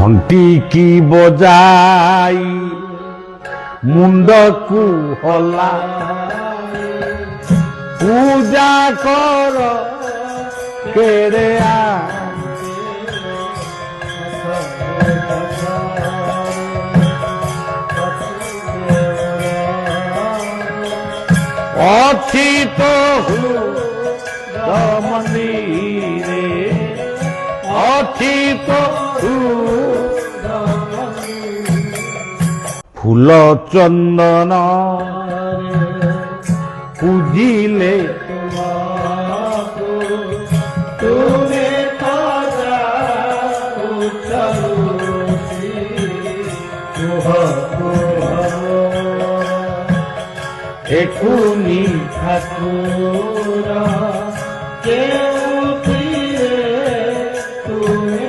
ঘণ্টি কি বজাই মুন্ডকু হলা পূজা কর কেড়ে অচিত মন্দিরে অচিত ফুল চন্দন পূজিলে একুনি ঠাকুর কেউ ফিরে তুমি